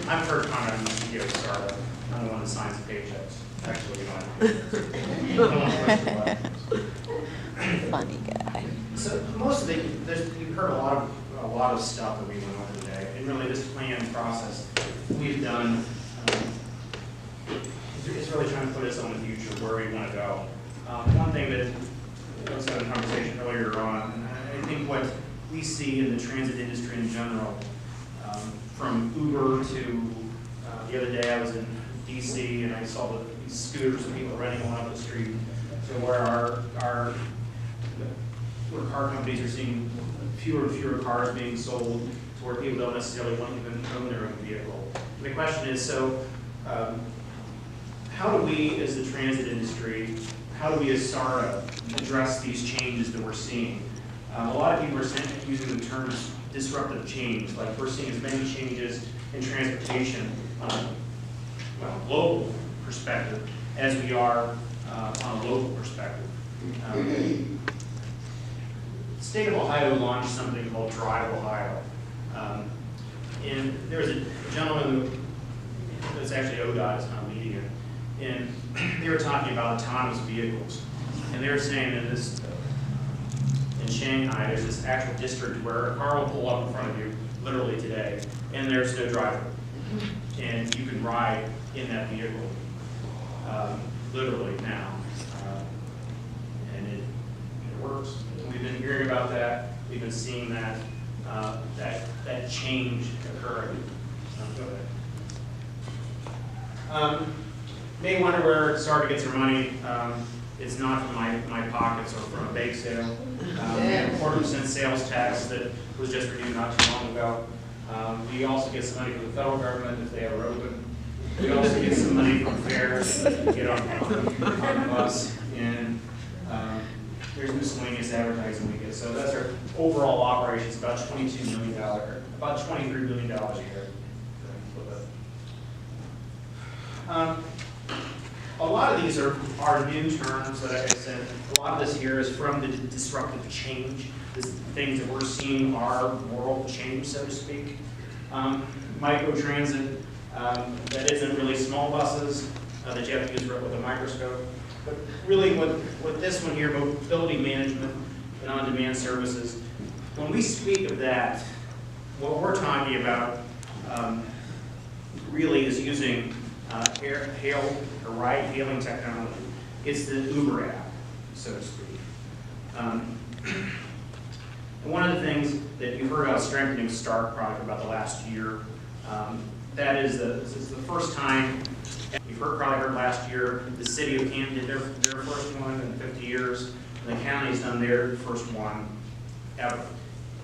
I'm Kirt Conrad, I'm the CEO of SARTA. I'm the one that signs the paychecks. Actually, you know, Funny guy. So most of the, you've heard a lot of stuff that we went over today, and really this plan process we've done is really trying to put us on the future where we want to go. One thing that I was having a conversation earlier on, and I think what we see in the transit industry in general, from Uber to the other day I was in DC and I saw these scooters and people running along the street, to where where car companies are seeing fewer and fewer cars being sold, to where people don't necessarily want to even own their own vehicle. And the question is, so how do we as the transit industry, how do we as SARTA address these changes that we're seeing? A lot of people are using the terms disruptive change, like we're seeing as many changes in transportation on a global perspective as we are on a local perspective. The state of Ohio launched something called Drive Ohio. And there was a gentleman that's actually ODOT, is not leading it, and they were talking about autonomous vehicles. And they were saying that in Shanghai, there's this actual district where a car will pull up in front of you, literally today, and there's no driver. And you can ride in that vehicle, literally now. And it works. We've been hearing about that. We've been seeing that that change occurring. Go ahead. May wonder where SARTA gets her money. It's not from my pockets or from a bake sale. We have a 4% sales tax that was just renewed not too long ago. We also get some money from the federal government if they ever open. We also get some money from fairs to get on the bus. And there's miscellaneous advertising we get. So that's our overall operations, about $22 million, about $23 million a year. A lot of these are new terms that, like I said, a lot of this here is from the disruptive change. The things that we're seeing are world change, so to speak. Microtransit, that isn't really small buses that you have to use with a microscope. But really with this one here, mobility management and on-demand services, when we speak of that, what we're talking about really is using ride-hailing technology. It's the Uber app, so to speak. And one of the things that you've heard about strengthening START product about the last year, that is the first time, you've probably heard last year, the city of Canton did their first one in 50 years, and the county's done their first one ever.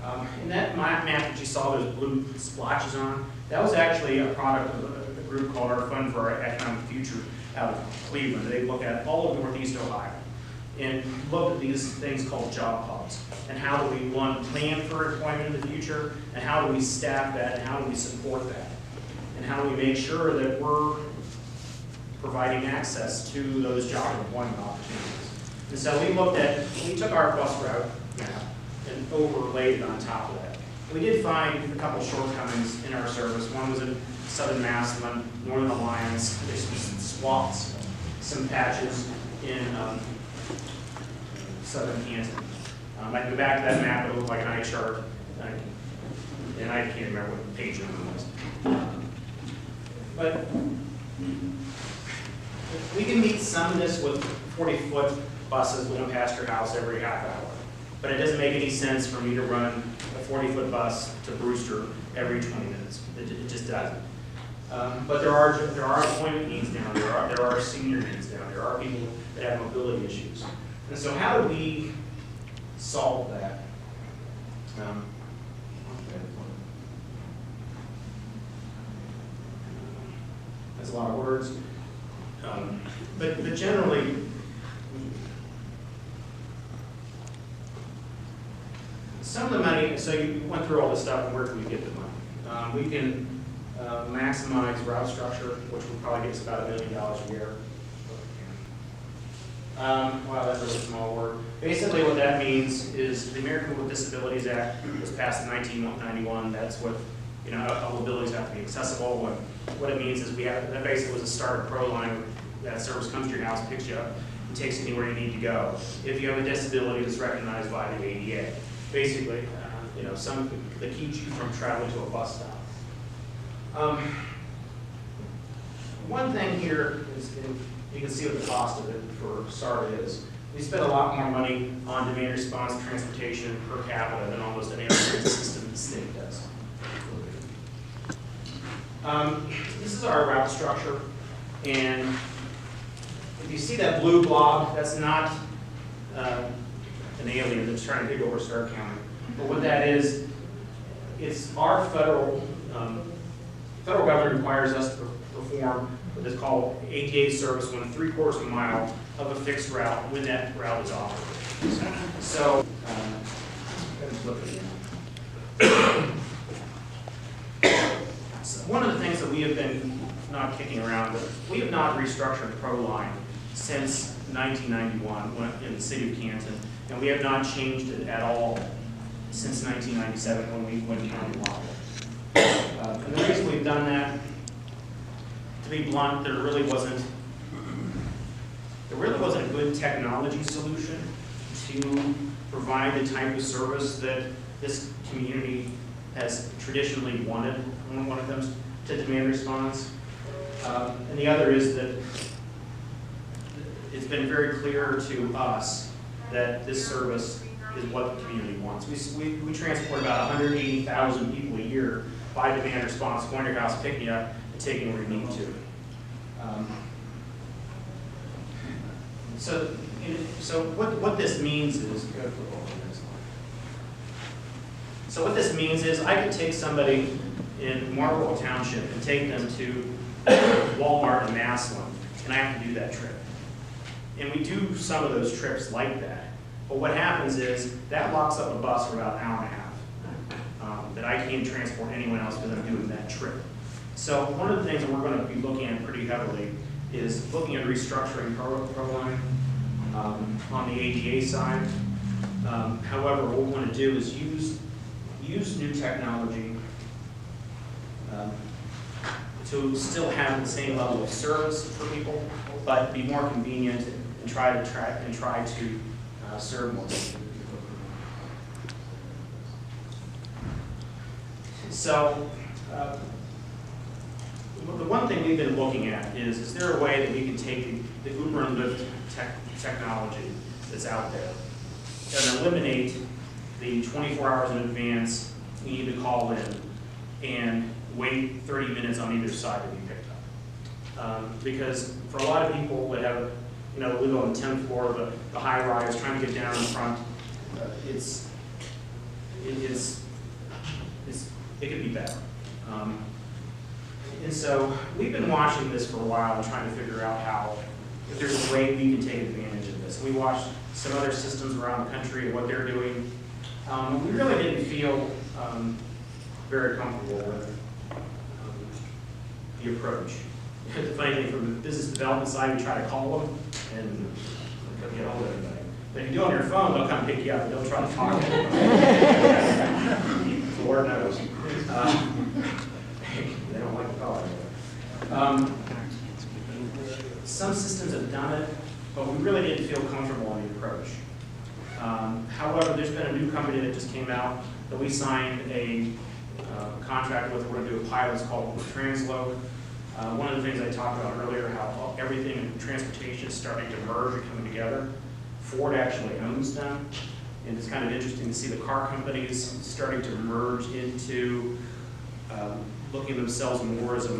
And that map that you saw those blue splotches on, that was actually a product of a group called our Fund for Our Economic Future out of Cleveland. They look at all of Northeast Ohio and looked at these things called job hubs. And how do we, one, plan for employment in the future, and how do we staff that, and how do we support that? And how do we make sure that we're providing access to those job employment opportunities? And so we took our bus route map and overlaid it on top of that. We did find a couple shortcomings in our service. One was in Southern Mass, one Northern Alliance. There's some swaths, some patches in Southern Canton. I can go back to that map, it looked like an eye chart, and I can't remember what page number it was. But we can meet some of this with 40-foot buses going past your house every half hour. But it doesn't make any sense for me to run a 40-foot bus to Brewster every 20 minutes. It just doesn't. But there are employment needs down there. There are senior needs down there. There are people that have mobility issues. And so how do we solve that? That's a lot of words. But generally, some of the money, so you went through all this stuff, and where can we get the money? We can maximize route structure, which would probably get us about $1 million a year. Wow, that's a really small word. Basically what that means is the American with Disabilities Act was passed in 1991. That's what you know, all abilities have to be accessible. And what it means is that basically was a SARTA Pro line. That service comes to your house, picks you up, and takes you anywhere you need to go. If you have a disability that's recognized by the ADA, basically, you know, something that keeps you from traveling to a bus stop. One thing here is, you can see what the cost of it for SARTA is. We spend a lot more money on demand response transportation per capita than almost any other system the state does. This is our route structure, and if you see that blue blob, that's not an alien that's trying to take over Stark County. But what that is, it's our federal government requires us to perform what is called ADA service within 3/4 of a mile of a fixed route when that route is offered. So, one of the things that we have been not kicking around, but we have not restructured ProLine since 1991 in the city of Canton, and we have not changed it at all since 1997 when we went countywide. And the reason we've done that, to be blunt, there really wasn't a good technology solution to provide the type of service that this community has traditionally wanted when it comes to demand response. And the other is that it's been very clear to us that this service is what the community wants. We transport about 180,000 people a year by demand response, going to your house, picking you up, and taking where you need to. So what this means is, I could take somebody in Marlboro Township and take them to Walmart in Massillon, and I have to do that trip. And we do some of those trips like that. But what happens is that locks up a bus for about an hour and a half that I can't transport anyone else because I'm doing that trip. So one of the things that we're going to be looking at pretty heavily is looking at restructuring ProLine on the ADA side. However, what we want to do is use new technology to still have the same level of service for people, but be more convenient and try to serve more people. So, the one thing we've been looking at is there a way that we can take the Uber and Lyft technology that's out there and eliminate the 24 hours in advance we need to call in and wait 30 minutes on either side to be picked up. Because for a lot of people that have, live on the 10th floor of the high rise, trying to get down in front, it could be better. And so we've been watching this for a while and trying to figure out if there's a way we can take advantage of this. We watched some other systems around the country and what they're doing. We really didn't feel very comfortable with the approach. The funny thing, from the business development side, we try to call them and couldn't get hold of anybody. But if you do it on your phone, they'll come pick you up and they'll try to talk to you. Lord knows. They don't like the call anymore. Some systems have done it, but we really didn't feel comfortable in the approach. However, there's been a new company that just came out that we signed a contract with. We're going to do a pilot. It's called Transload. One of the things I talked about earlier, how everything in transportation is starting to merge and coming together. Ford actually owns them, and it's kind of interesting to see the car companies starting to merge into looking at themselves more as a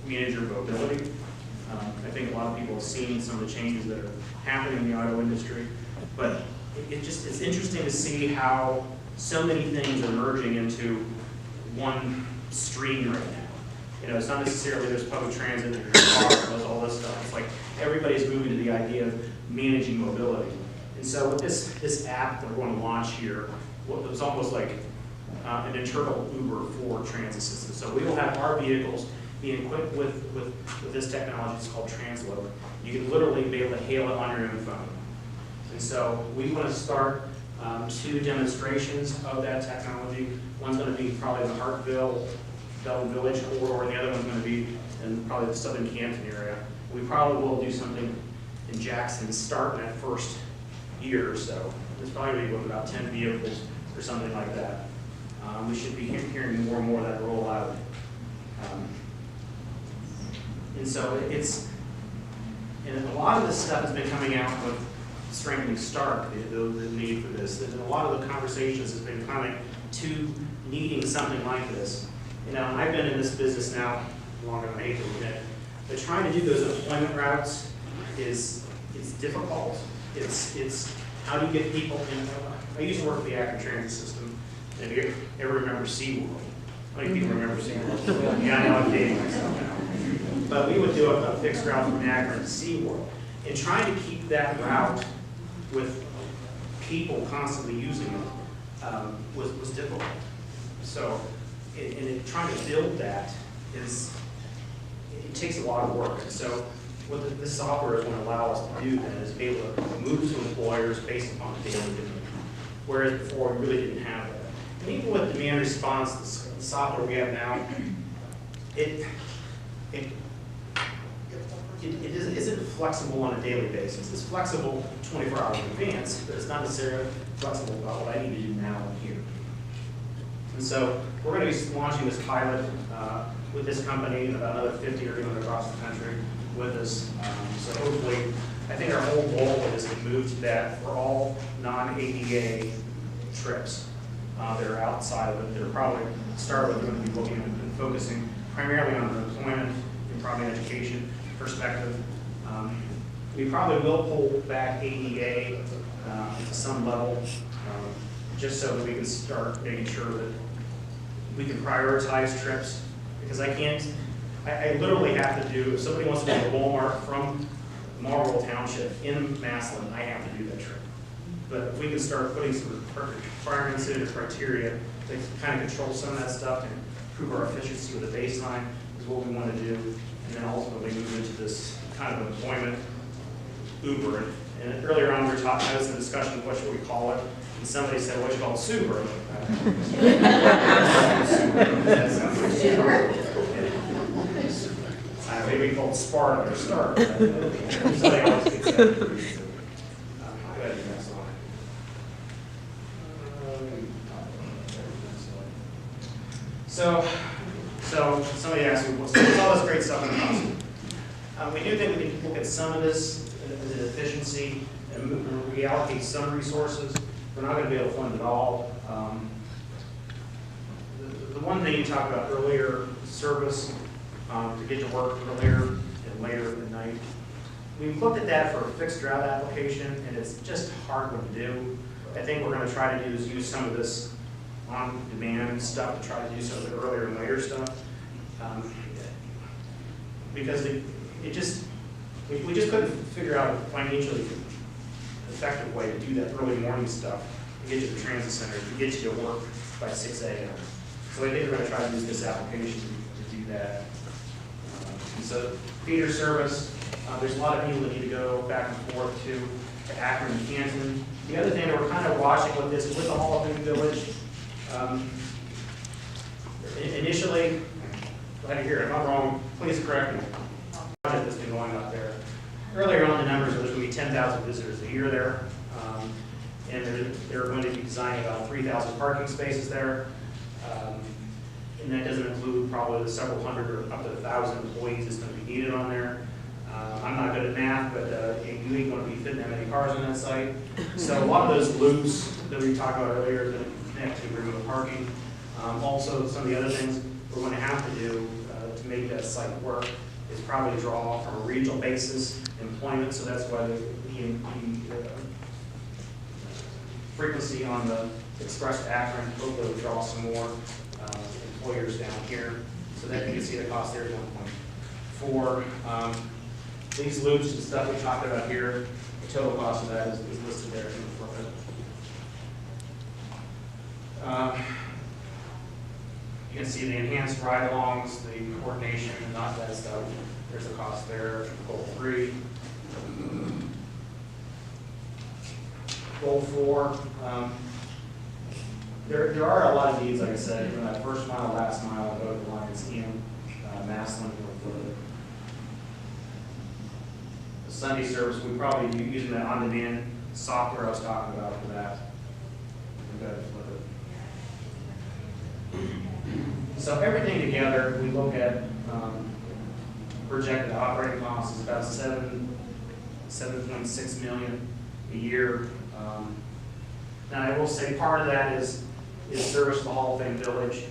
manager of mobility. I think a lot of people have seen some of the changes that are happening in the auto industry, but it's interesting to see how so many things are merging into one stream right now. It's not necessarily there's public transit, there's cars, there's all this stuff. It's like everybody's moving to the idea of managing mobility. And so with this app that we're going to launch here, it was almost like an internal Uber for transit systems. So we will have our vehicles being equipped with this technology. It's called Transload. You can literally be able to hail it on your own phone. And so we want to start 2 demonstrations of that technology. One's going to be probably in the Hartville, Dublin Village corridor, and the other one's going to be in probably the Southern Canton area. We probably will do something in Jackson starting that first year or so. It's probably going to be with about 10 vehicles or something like that. We should be hearing more and more of that roll out. And so and a lot of this stuff has been coming out with strengthening START, the need for this. And a lot of the conversations has been coming to needing something like this. You know, I've been in this business now longer than I hate to admit, but trying to do those employment routes is difficult. It's how do you get people in? I used to work for the Akron transit system. And if you ever remember SeaWorld, how many people remember SeaWorld? Yeah, I know I'm dating myself now. But we would do a fixed route from Akron to SeaWorld. And trying to keep that route with people constantly using it was difficult. So, trying to build that it takes a lot of work. And so, what this software is going to allow us to do then is be able to move to employers based upon daily demand. Whereas before we really didn't have that. And even with demand response, the software we have now, it isn't flexible on a daily basis. It's flexible 24 hours in advance, but it's not necessarily flexible about what I need to do now and here. And so we're going to be launching this pilot with this company, and about another 50 are doing it across the country with us. So hopefully, I think our whole goal is to move to that for all non-ADA trips that are outside of it. They're probably start with going to be looking and focusing primarily on the employment and probably education perspective. We probably will pull back ADA to some level, just so that we can start making sure that we can prioritize trips. Because I literally have to do, if somebody wants to go to Walmart from Marlboro Township in Massillon, I have to do that trip. But if we can start putting some requirements in or criteria to kind of control some of that stuff and improve our efficiency with the baseline is what we want to do. And then ultimately move into this kind of employment Uber. And earlier on we were talking, I was in a discussion of what should we call it, and somebody said, what you call Subaru? Maybe we call it Sparta or Start. Somebody always thinks that. Go ahead, next slide. So somebody asked me, what's all this great stuff in the costume? We do think we can look at some of this as an efficiency and reallocate some resources. We're not going to be able to fund it all. The one thing you talked about earlier, service, to get to work earlier and later at night. We've looked at that for a fixed route application, and it's just a hard one to do. I think we're going to try to do is use some of this on-demand stuff to try to do some of the earlier and later stuff. Because we just couldn't figure out a financially effective way to do that early morning stuff to get you to the transit center, to get you to work by 6 a.m. So I think we're going to try to use this application to do that. And so feeder service, there's a lot of people that need to go back and forth to Akron and Canton. The other thing that we're kind of watching with this, with the Hall of Fame Village, initially, glad to hear it, if I'm wrong, please correct me. Project that's been going up there. Earlier on, the numbers were there's going to be 10,000 visitors a year there, and they're going to be designing about 3,000 parking spaces there, and that doesn't include probably the several hundred or up to 1,000 employees that's going to be needed on there. I'm not good at math, but you ain't going to be fitting that many cars on that site. So a lot of those loops that we talked about earlier that connect to remote parking. Also, some of the other things we're going to have to do to make that site work is probably draw from a regional basis employment. So that's why the frequency on the Express to Akron hopefully will draw some more employers down here. So that you can see the cost there is 1.4. These loops and stuff we talked about here, the total cost of that is listed there in the front. You can see the enhanced ride-alongs, the coordination, not that stuff. There's the cost there, goal 3. goal 4. There are a lot of needs, like I said, even that first mile, last mile, go to the Lions Inn, Massillon, the Sunday service, we probably be using that on-demand software I was talking about for that. So everything together, we look at projected operating costs is about $7.6 million a year. Now I will say part of that is service to the Hall of Fame Village,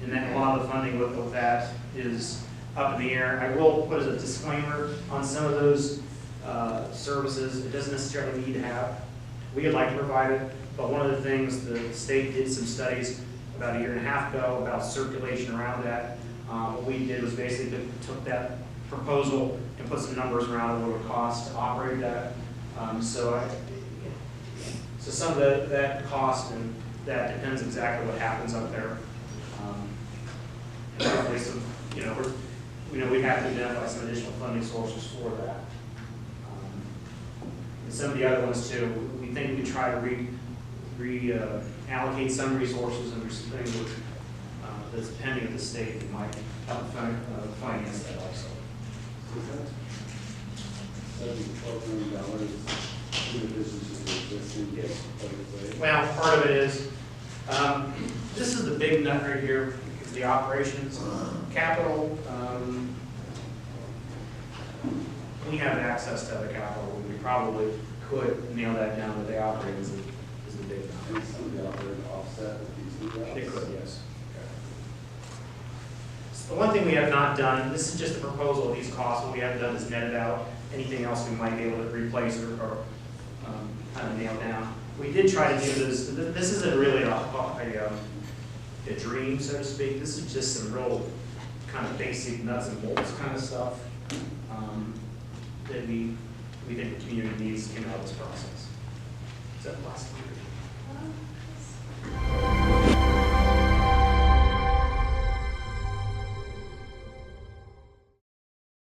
and then a lot of the funding with that is up in the air. I will put as a disclaimer on some of those services, it doesn't necessarily need to have. We would like to provide it, but one of the things the state did some studies about a year and a half ago about circulation around that. What we did was basically took that proposal and put some numbers around what it would cost to operate that. So some of that cost and that depends exactly what happens up there. And hopefully some, we have to identify some additional funding sources for that. And some of the other ones too, we think we try to allocate some resources, and there's some things that's pending at the state that might help finance that also. $12 million in addition to the existing. Yes. Well, part of it is, this is the big nut right here, is the operations. Capital, we have access to other capital. We probably could nail that down, but the operating is the big nut. And some of the operating offset with these new routes? It could, yes. So the one thing we have not done, this is just a proposal of these costs, what we haven't done is netted out anything else we might be able to replace or kind of nail down. We did try to do this. This isn't really a dream, so to speak. This is just some real kind of basic nuts and bolts kind of stuff that we think the community needs to come out of this process. Is that the last one?